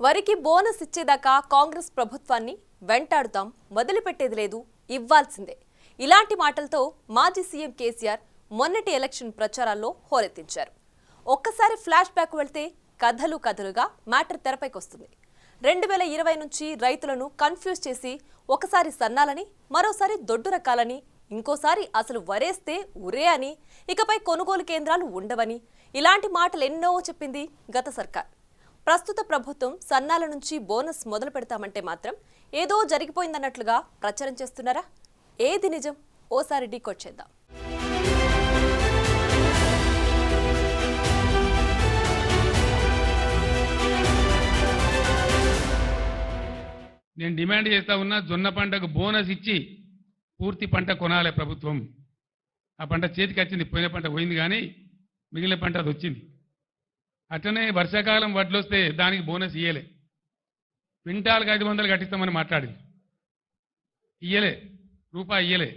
వరికి బోనస్ ఇచ్చేదాకా కాంగ్రెస్ ప్రభుత్వాన్ని వెంటాడుతాం, వదిలిపెట్టేది లేదు, ఇవ్వాల్సిందే. ఇలాంటి మాటలతో మాజీ సీఎం కేసీఆర్ మొన్నటి ఎలక్షన్ ప్రచారాల్లో హోరెత్తించారు. ఒక్కసారి ఫ్లాష్ బ్యాక్ వెళ్తే కథలుగా మ్యాటర్ తెరపైకొస్తుంది. 2020 నుంచి రైతులను కన్ఫ్యూజ్ చేసి ఒకసారి సన్నాలని, మరోసారి దొడ్డు రకాలని, ఇంకోసారి అసలు వరేస్తే ఉరే అని, ఇకపై కొనుగోలు కేంద్రాలు ఉండవని, ఇలాంటి మాటలు ఎన్నో చెప్పింది గత సర్కార్. ప్రస్తుత ప్రభుత్వం సన్నాల నుంచి బోనస్ మొదలు పెడతామంటే మాత్రం ఏదో జరిగిపోయిందన్నట్లుగా ప్రచారం చేస్తున్నారా? ఏది నిజం? ఓసారి డీకోడ్ చేద్దాం. నేను డిమాండ్ చేస్తా ఉన్నా, జొన్న పంటకు బోనస్ ఇచ్చి పూర్తి పంట కొనాలి ప్రభుత్వం. ఆ పంట చేతికి వచ్చింది, పోయిన పంట పోయింది, కానీ మిగిలిన పంట అది వచ్చింది. అట్లనే వర్షాకాలం వడ్లు వస్తే దానికి బోనస్ ఇయ్యలే. క్వింటాల్కి 500 కట్టిస్తామని మాట్లాడింది, ఇయ్యలే, రూపాయి ఇయ్యలే.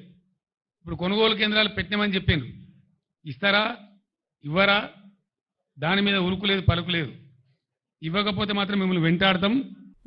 ఇప్పుడు కొనుగోలు కేంద్రాలు పెట్టినామని చెప్పాను, ఇస్తారా ఇవ్వరా? దాని మీద ఉరుకులేదు పలుకులేదు. ఇవ్వకపోతే మాత్రం మిమ్మల్ని వెంటాడతాం.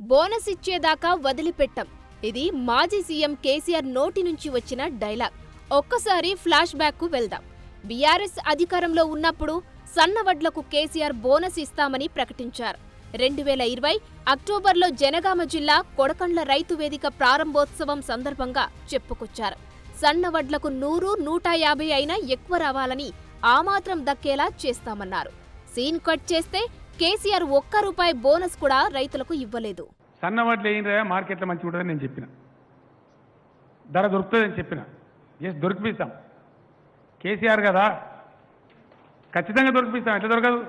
బోనస్ ఇచ్చేదాకా వదిలిపెట్టాం. ఇది మాజీ సీఎం కేసీఆర్ నోటి నుంచి వచ్చిన డైలాగ్. ఒక్కసారి ఫ్లాష్ బ్యాక్ కు వెళ్దాం. బీఆర్ఎస్ అధికారంలో ఉన్నప్పుడు సన్నవడ్లకు కేసీఆర్ బోనస్ ఇస్తామని ప్రకటించారు. 2020 అక్టోబర్లో జనగామ జిల్లా కొడకండ్ల రైతు వేదిక ప్రారంభోత్సవం సందర్భంగా చెప్పుకొచ్చారు. సన్నవడ్లకు 100, 150 అయినా ఎక్కువ రావాలని, ఆ మాత్రం దక్కేలా చేస్తామన్నారు. సీన్ కట్ చేస్తే కేసీఆర్ ₹1 బోనస్ కూడా రైతులకు ఇవ్వలేదు. సన్నవడ్లు ఏంటంటే మార్కెట్లో మంచిగా ఉంటుందని నేను చెప్పిన, ధర దొరుకుతుందని చెప్పిన, దొరికిపిస్తాం. కేసీఆర్ కదా, ఖచ్చితంగా దొరికిపిస్తాం. ఎట్లా దొరకదు?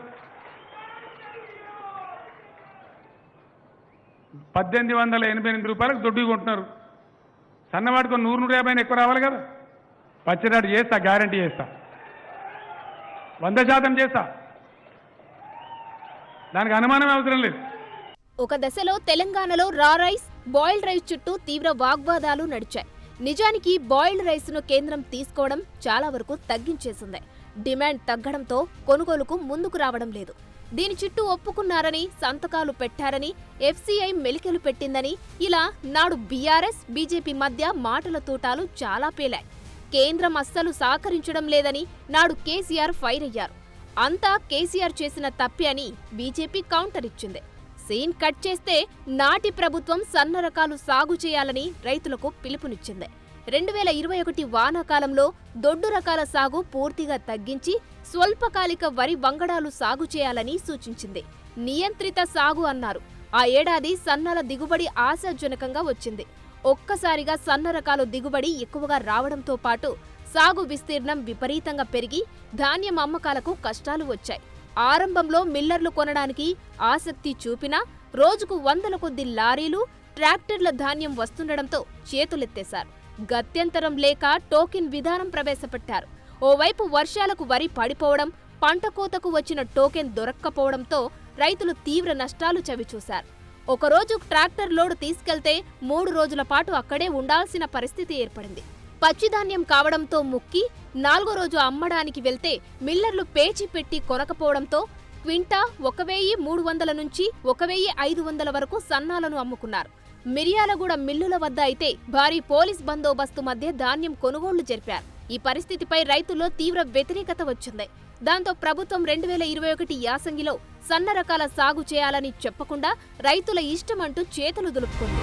1888 రూపాయలకు దొడ్డు కొంటున్నారు. సన్నవాటికి 100, 150 ఎక్కువ రావాలి కదా. పచ్చినాడు చేస్తా, గ్యారంటీ చేస్తా, 100% చేస్తా, దానికి అనుమానం అవసరం లేదు. ఒక దశలో తెలంగాణలో రా రైస్, బాయిల్డ్ రైస్ చుట్టూ తీవ్ర వాగ్వాదాలు నడిచాయి. నిజానికి బాయిల్డ్ రైస్ ను కేంద్రం తీసుకోవడం చాలా వరకు తగ్గించేసింది. డిమాండ్ తగ్గడంతో కొనుగోలుకు ముందుకు రావడం లేదు. దీని చుట్టూ ఒప్పుకున్నారని, సంతకాలు పెట్టారని, ఎఫ్సీఐ మెలికలు పెట్టిందని, ఇలా నాడు బీఆర్ఎస్, బీజేపీ మధ్య మాటల తూటాలు చాలా పేలాయి. కేంద్రం అస్సలు సహకరించడం లేదని నాడు కేసీఆర్ ఫైర్ అయ్యారు. అంతా కేసీఆర్ చేసిన తప్పే అని బీజేపీ కౌంటర్ ఇచ్చింది. సీన్ కట్ చేస్తే నాటి ప్రభుత్వం సన్న రకాలు సాగు చేయాలని రైతులకు పిలుపునిచ్చింది. 2021 వానాకాలంలో దొడ్డు రకాల సాగు పూర్తిగా తగ్గించి స్వల్పకాలిక వరి వంగడాలు సాగు చేయాలని సూచించింది. నియంత్రిత సాగు అన్నారు. ఆ ఏడాది సన్నల దిగుబడి ఆశాజనకంగా వచ్చింది. ఒక్కసారిగా సన్న రకాలు దిగుబడి ఎక్కువగా రావడంతో పాటు సాగు విస్తీర్ణం విపరీతంగా పెరిగి ధాన్యం అమ్మకాలకు కష్టాలు వచ్చాయి. ఆరంభంలో మిల్లర్లు కొనడానికి ఆసక్తి చూపినా రోజుకు 100ల కొద్ది లారీలు, ట్రాక్టర్ల ధాన్యం వస్తుండడంతో చేతులెత్తేశారు. గత్యంతరం లేక టోకెన్ విధానం ప్రవేశపెట్టారు. ఓవైపు వర్షాలకు వరి పడిపోవడం, పంట కోతకు వచ్చిన టోకెన్ దొరక్కపోవడంతో రైతులు తీవ్ర నష్టాలు చవిచూశారు. ఒకరోజు ట్రాక్టర్ లోడు తీసుకెళ్తే 3 రోజుల పాటు అక్కడే ఉండాల్సిన పరిస్థితి ఏర్పడింది. పచ్చిధాన్యం కావడంతో ముక్కి 4వ రోజు అమ్మడానికి వెళ్తే మిల్లర్లు పేచి పెట్టి కొనకపోవడంతో క్వింటా 1300 నుంచి 1500 వరకు సన్నాలను అమ్ముకున్నారు. మిర్యాలగూడ మిల్లుల వద్ద అయితే భారీ పోలీస్ బందోబస్తు మధ్య ధాన్యం కొనుగోళ్లు జరిపారు. ఈ పరిస్థితిపై రైతుల్లో తీవ్ర వ్యతిరేకత వచ్చింది. దాంతో ప్రభుత్వం 2021 యాసంగిలో సన్న రకాల సాగు చేయాలని చెప్పకుండా రైతుల ఇష్టమంటూ చేతులు దులుపుకుంది.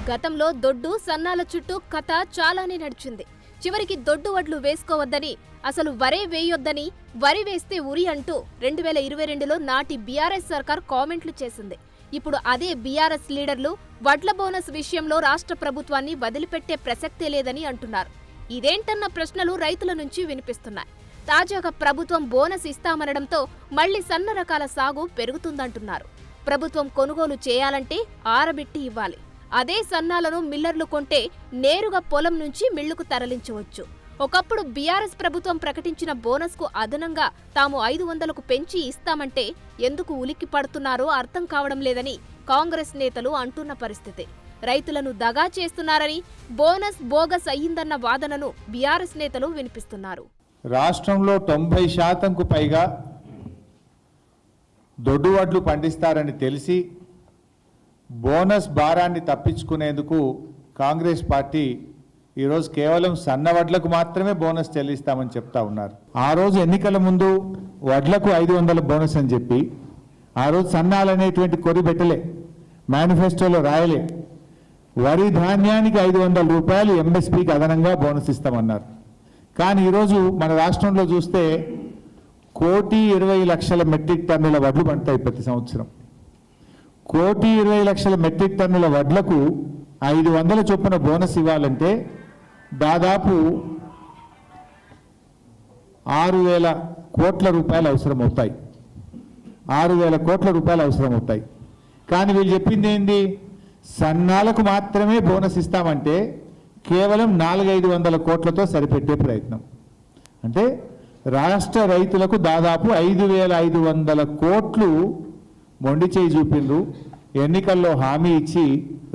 గతంలో దొడ్డు, సన్నాల చుట్టూ కథ చాలానే నడిచింది. చివరికి దొడ్డు వడ్లు వేసుకోవద్దని, అసలు వరే వేయొద్దని, వరి వేస్తే ఉరి అంటూ 2022లో నాటి బీఆర్ఎస్ సర్కార్ కామెంట్లు చేసింది. ఇప్పుడు అదే బీఆర్ఎస్ లీడర్లు వడ్ల బోనస్ విషయంలో రాష్ట్ర ప్రభుత్వాన్ని వదిలిపెట్టే ప్రసక్తే లేదని అంటున్నారు. ఇదేంటన్న ప్రశ్నలు రైతుల నుంచి వినిపిస్తున్నాయి. తాజాగా ప్రభుత్వం బోనస్ ఇస్తామనడంతో మళ్లీ సన్న రకాల సాగు పెరుగుతుందంటున్నారు. ప్రభుత్వం కొనుగోలు చేయాలంటే ఆరబెట్టి ఇవ్వాలి. అదే సన్నాలను మిల్లర్లు కొంటే నేరుగా పొలం నుంచి మిల్లుకు తరలించవచ్చు. ఒకప్పుడు బీఆర్ఎస్ ప్రభుత్వం ప్రకటించిన బోనస్కు అదనంగా తాము 500కు పెంచి ఇస్తామంటే ఎందుకు ఉలిక్కి పడుతున్నారో అర్థం కావడం లేదని కాంగ్రెస్ నేతలు అంటున్న పరిస్థితి. రైతులను దగా చేస్తున్నారని, బోనస్ బోగస్ అయ్యిందన్న వాదనను బీఆర్ఎస్ నేతలు వినిపిస్తున్నారు. రాష్ట్రంలో 90%కు పైగా దొడ్డు వడ్లు పండిస్తారని తెలిసి బోనస్ భారాన్ని తప్పించుకునేందుకు కాంగ్రెస్ పార్టీ ఈరోజు కేవలం సన్న వడ్లకు మాత్రమే బోనస్ చెల్లిస్తామని చెప్తా ఉన్నారు. ఆ రోజు ఎన్నికల ముందు వడ్లకు 500 బోనస్ అని చెప్పి ఆ రోజు సన్నాలనేటువంటి కొరి పెట్టలే, మేనిఫెస్టోలో రాయలే. వరి ధాన్యానికి 500 రూపాయలు ఎంఎస్పీకి అదనంగా బోనస్ ఇస్తామన్నారు. కానీ ఈరోజు మన రాష్ట్రంలో చూస్తే 1,20,00,000 మెట్రిక్ టన్నుల వడ్లు పండుతాయి ప్రతి సంవత్సరం. 1,20,00,000 మెట్రిక్ టన్నుల వడ్లకు 500 చొప్పున బోనస్ ఇవ్వాలంటే దాదాపు 6,000 కోట్ల రూపాయలు అవసరమవుతాయి. 6,000 కోట్ల రూపాయలు అవసరమవుతాయి. కానీ వీళ్ళు చెప్పింది ఏంది? సన్నాలకు మాత్రమే బోనస్ ఇస్తామంటే కేవలం 400-500 కోట్లతో సరిపెట్టే ప్రయత్నం. అంటే రాష్ట్ర రైతులకు దాదాపు 5,500 కోట్లు మొండి చేయి చూపిండ్రు. ఎన్నికల్లో హామీ ఇచ్చి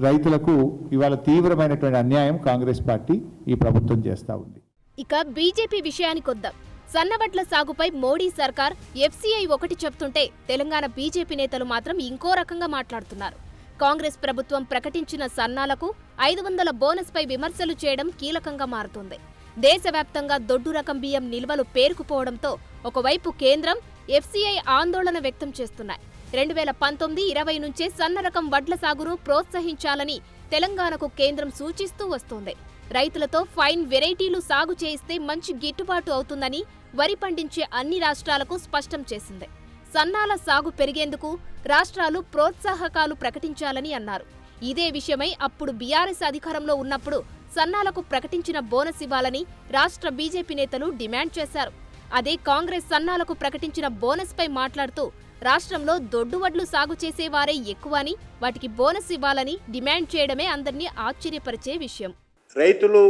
రైతులకు ఇవాళ తీవ్రమైనటువంటి అన్యాయం కాంగ్రెస్ పార్టీ ఈ ప్రభుత్వం చేస్తూ ఉంది. ఇక బీజేపీ విషయానికొద్దాం. సన్నవడ్ల సాగుపై మోడీ సర్కార్ ఎఫ్సీఐ ఒకటి చెప్తుంటే తెలంగాణ బీజేపీ నేతలు మాత్రం ఇంకో రకంగా మాట్లాడుతున్నారు. కాంగ్రెస్ ప్రభుత్వం ప్రకటించిన సన్నాలకు 500 బోనస్పై విమర్శలు చేయడం కీలకంగా మారుతోంది. దేశవ్యాప్తంగా దొడ్డు రకం బియ్యం నిల్వలు పేరుకుపోవడంతో ఒకవైపు కేంద్రం, ఎఫ్సీఐ ఆందోళన వ్యక్తం చేస్తున్నాయి. 2019-20 నుంచే సన్న రకం వడ్ల సాగును ప్రోత్సహించాలని తెలంగాణకు కేంద్రం సూచిస్తూ వస్తోంది. రైతులతో ఫైన్ వెరైటీలు సాగు చేయిస్తే మంచి గిట్టుబాటు అవుతుందని వరి పండించే అన్ని రాష్ట్రాలకు స్పష్టం చేసింది. సన్నాల సాగు పెరిగేందుకు రాష్ట్రాలు ప్రోత్సాహకాలు ప్రకటించాలని అన్నారు. ఇదే విషయమై అప్పుడు బీఆర్ఎస్ అధికారంలో ఉన్నప్పుడు సన్నాలకు ప్రకటించిన బోనస్ ఇవ్వాలని రాష్ట్ర బీజేపీ నేతలు డిమాండ్ చేశారు. అదే కాంగ్రెస్ సన్నాలకు ప్రకటించిన బోనస్పై మాట్లాడుతూ రాష్ట్రంలో దొడ్డు వడ్లు సాగు చేసేవారే ఎక్కువ అని, వాటికి బోనస్ ఇవ్వాలని డిమాండ్ చేయడమే అందరినీ ఆశ్చర్యపరిచే విషయం. రైతులు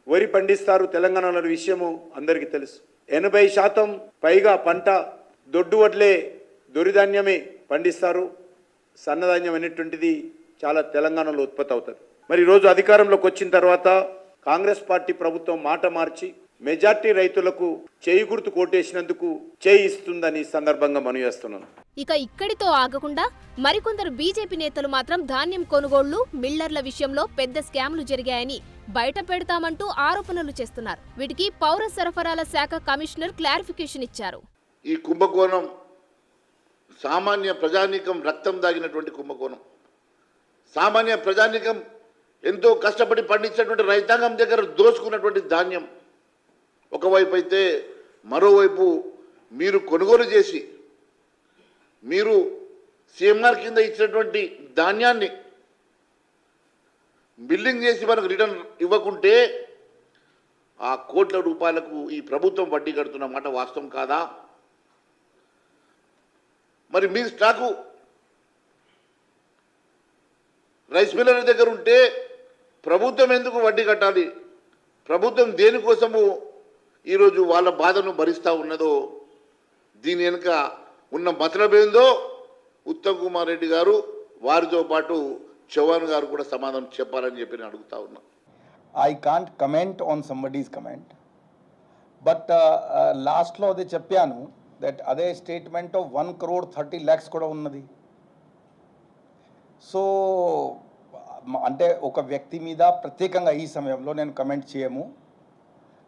వరి పండిస్తారు తెలంగాణలో విషయము అందరికీ తెలుసు. 80% పైగా పంట దొడ్డు వడ్లే, దొరిధాన్యమే పండిస్తారు. సన్నధాన్యం అనేటువంటిది చాలా తెలంగాణలో ఉత్పత్తి అవుతుంది. మరి ఈరోజు అధికారంలోకి వచ్చిన తర్వాత కాంగ్రెస్ పార్టీ ప్రభుత్వం మాట మార్చి మెజార్టీ రైతులకు చేయి గుర్తు కోటేసినందుకు చేయి ఇస్తుందని సందర్భంగా మనవి చేస్తున్నాను. ఇక ఇక్కడితో ఆగకుండా మరికొందరు బీజేపీ నేతలు మాత్రం ధాన్యం కొనుగోళ్లు, మిల్లర్ల విషయంలో పెద్ద స్కామ్లు జరిగాయని బయట పెడతామంటూ ఆరోపణలు చేస్తున్నారు. వీటికి పౌర సరఫరాల శాఖ కమిషనర్ క్లారిఫికేషన్ ఇచ్చారు. ఈ కుంభకోణం సామాన్య ప్రజానీకం రక్తం దాగినటువంటి కుంభకోణం. సామాన్య ప్రజానీకం ఎంతో కష్టపడి పండించినటువంటి రైతాంగం దగ్గర దోచుకున్నటువంటి ధాన్యం ఒకవైపు అయితే, మరోవైపు మీరు కొనుగోలు చేసి మీరు సీఎంఆర్ కింద ఇచ్చినటువంటి ధాన్యాన్ని బిల్డింగ్ చేసి మనకు రిటర్న్ ఇవ్వకుంటే ఆ కోట్ల రూపాయలకు ఈ ప్రభుత్వం వడ్డీ కడుతున్న మాట వాస్తవం కాదా? మరి మీ స్టాకు రైస్ మిల్లర్ దగ్గర ఉంటే ప్రభుత్వం ఎందుకు వడ్డీ కట్టాలి? ప్రభుత్వం దేనికోసము ఈరోజు వాళ్ళ బాధను భరిస్తూ ఉన్నదో, దీని వెనుక ఉన్న మతలబేందో ఉత్తమ్ కుమార్ రెడ్డి గారు, వారితో పాటు చౌహాన్ గారు కూడా సమాధానం చెప్పాలని చెప్పి నేను అడుగుతా ఉన్నా. I can't comment on somebody's comment, but లాస్ట్లో అదే చెప్పాను దట్ అదే స్టేట్మెంట్ ఆఫ్ 1,30,00,000 కూడా ఉన్నది. సో అంటే ఒక వ్యక్తి మీద ప్రత్యేకంగా ఈ సమయంలో నేను కమెంట్ చేయము.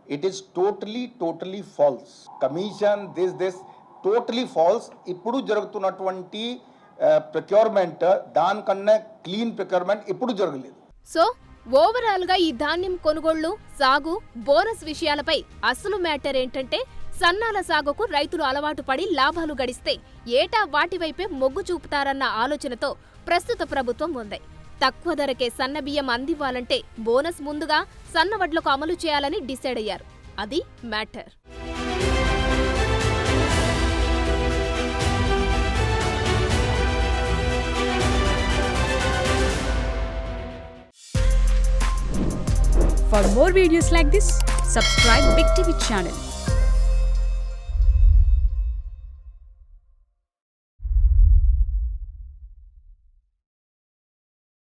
It is totally falls. Commission this totally falls. ఇప్పుడు జరుగుతున్నటువంటి ప్రొక్యూర్మెంట్ దానికన్నా క్లీన్ ప్రొక్యూర్మెంట్ ఇప్పుడు జరగలేదు. సో ఓవరాల్ గా ఈ ధాన్యం కొనుగోళ్లు, సాగు, బోనస్ విషయాలపై అసలు మ్యాటర్ ఏంటంటే సన్నాల సాగుకు రైతులు అలవాటు పడి లాభాలు గడిస్తే ఏటా వాటి వైపే మొగ్గు చూపుతారన్న ఆలోచనతో ప్రస్తుత ప్రభుత్వం ఉంది. తక్కువ ధరకే సన్న బియ్యం అందివ్వాలంటే బోనస్ ముందుగా సన్న వడ్లకు అమలు చేయాలని డిసైడ్ అయ్యారు. అది matter. For more videos like this, subscribe Big TV channel.